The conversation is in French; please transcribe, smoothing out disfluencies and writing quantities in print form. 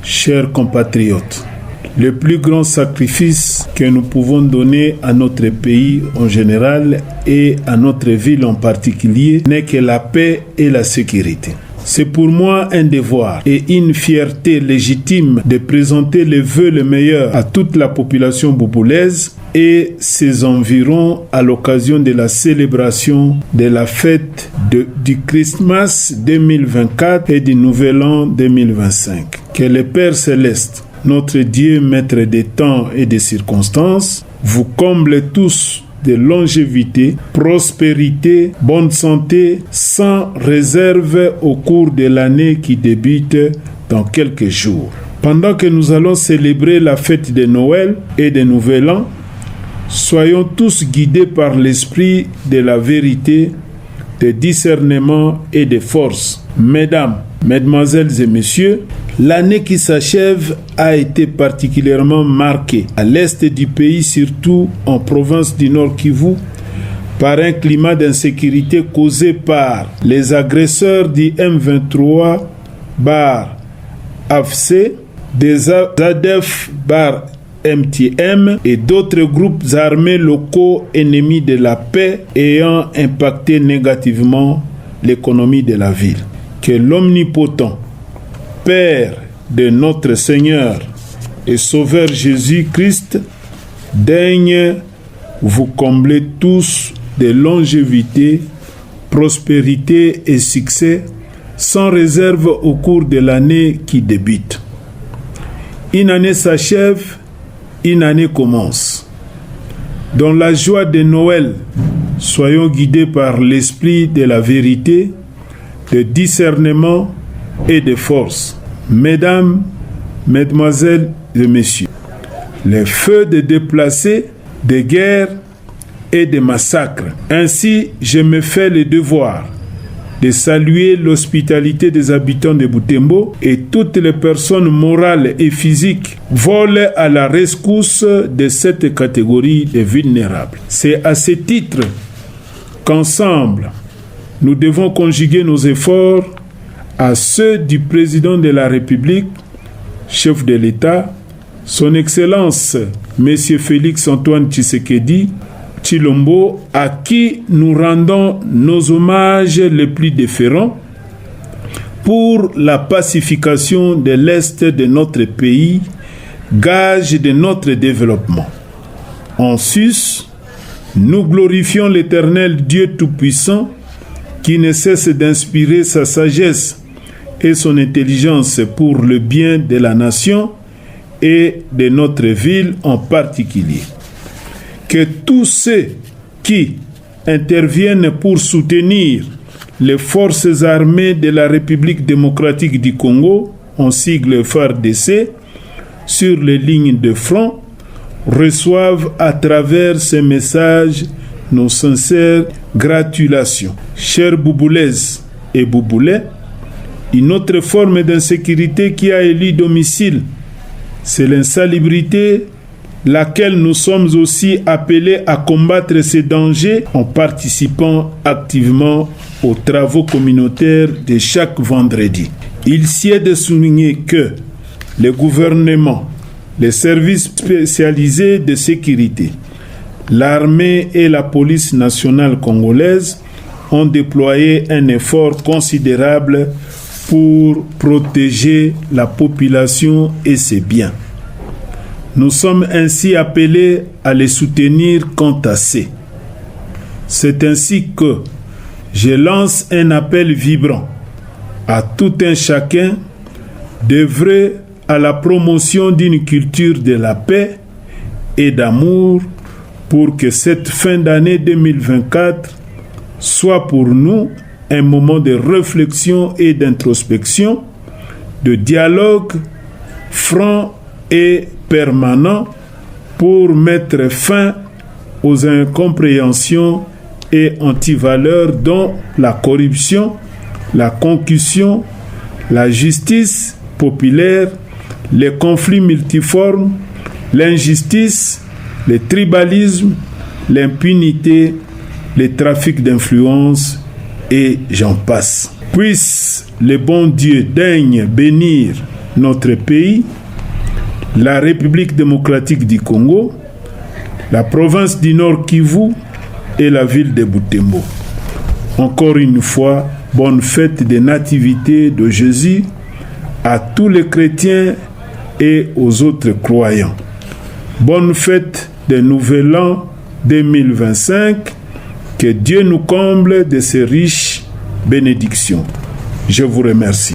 Chers compatriotes, le plus grand sacrifice que nous pouvons donner à notre pays en général et à notre ville en particulier n'est que la paix et la sécurité. C'est pour moi un devoir et une fierté légitime de présenter les vœux les meilleurs à toute la population bouboulaise et ses environs à l'occasion de la célébration de la fête du Christmas 2024 et du Nouvel An 2025. Que le Père Céleste, notre Dieu, maître des temps et des circonstances, vous comble tous de longévité, prospérité, bonne santé, sans réserve au cours de l'année qui débute dans quelques jours. Pendant que nous allons célébrer la fête de Noël et de Nouvel An, soyons tous guidés par l'esprit de la vérité, de discernement et de force. Mesdames, Mesdemoiselles et Messieurs, l'année qui s'achève a été particulièrement marquée à l'est du pays, surtout en province du Nord Kivu, par un climat d'insécurité causé par les agresseurs du M23 AFC, des ADF MTM et d'autres groupes armés locaux ennemis de la paix ayant impacté négativement l'économie de la ville. Que l'Omnipotent, Père de notre Seigneur et Sauveur Jésus-Christ, daigne vous combler tous de longévité, prospérité et succès sans réserve au cours de l'année qui débute. Une année s'achève, une année commence. Dans la joie de Noël, soyons guidés par l'esprit de la vérité, de discernement et de force. Mesdames, Mesdemoiselles et Messieurs, les feux de déplacés, de guerres et de massacres. Ainsi, je me fais le devoir de saluer l'hospitalité des habitants de Butembo et toutes les personnes morales et physiques volent à la rescousse de cette catégorie de vulnérables. C'est à ce titre qu'ensemble, nous devons conjuguer nos efforts à ceux du président de la République, chef de l'État, son Excellence, M. Félix Antoine Tshisekedi Tshilombo, à qui nous rendons nos hommages les plus déférents pour la pacification de l'Est de notre pays, gage de notre développement. En sus, nous glorifions l'Éternel Dieu Tout-Puissant qui ne cesse d'inspirer sa sagesse et son intelligence pour le bien de la nation et de notre ville en particulier. Que tous ceux qui interviennent pour soutenir les forces armées de la République démocratique du Congo, en sigle FARDC, sur les lignes de front, reçoivent à travers ces messages nos sincères gratulations. Chers Bouboulaises et Bouboulais, une autre forme d'insécurité qui a élu domicile, c'est l'insalubrité, laquelle nous sommes aussi appelés à combattre ces dangers en participant activement aux travaux communautaires de chaque vendredi. Il sied de souligner que le gouvernement, les services spécialisés de sécurité, l'armée et la police nationale congolaise ont déployé un effort considérable pour protéger la population et ses biens. Nous sommes ainsi appelés à les soutenir quant à ces. C'est ainsi que je lance un appel vibrant à tout un chacun d'œuvrer à la promotion d'une culture de la paix et d'amour pour que cette fin d'année 2024 soit pour nous un moment de réflexion et d'introspection, de dialogue franc et permanent pour mettre fin aux incompréhensions et antivaleurs dont la corruption, la concussion, la justice populaire, les conflits multiformes, l'injustice, le tribalisme, l'impunité, les trafics d'influence et j'en passe. Puisse le bon Dieu daigne bénir notre pays, la République démocratique du Congo, la province du Nord Kivu et la ville de Butembo. Encore une fois, bonne fête des nativités de Jésus à tous les chrétiens et aux autres croyants. Bonne fête des Nouvel An 2025. Que Dieu nous comble de ses riches bénédictions. Je vous remercie.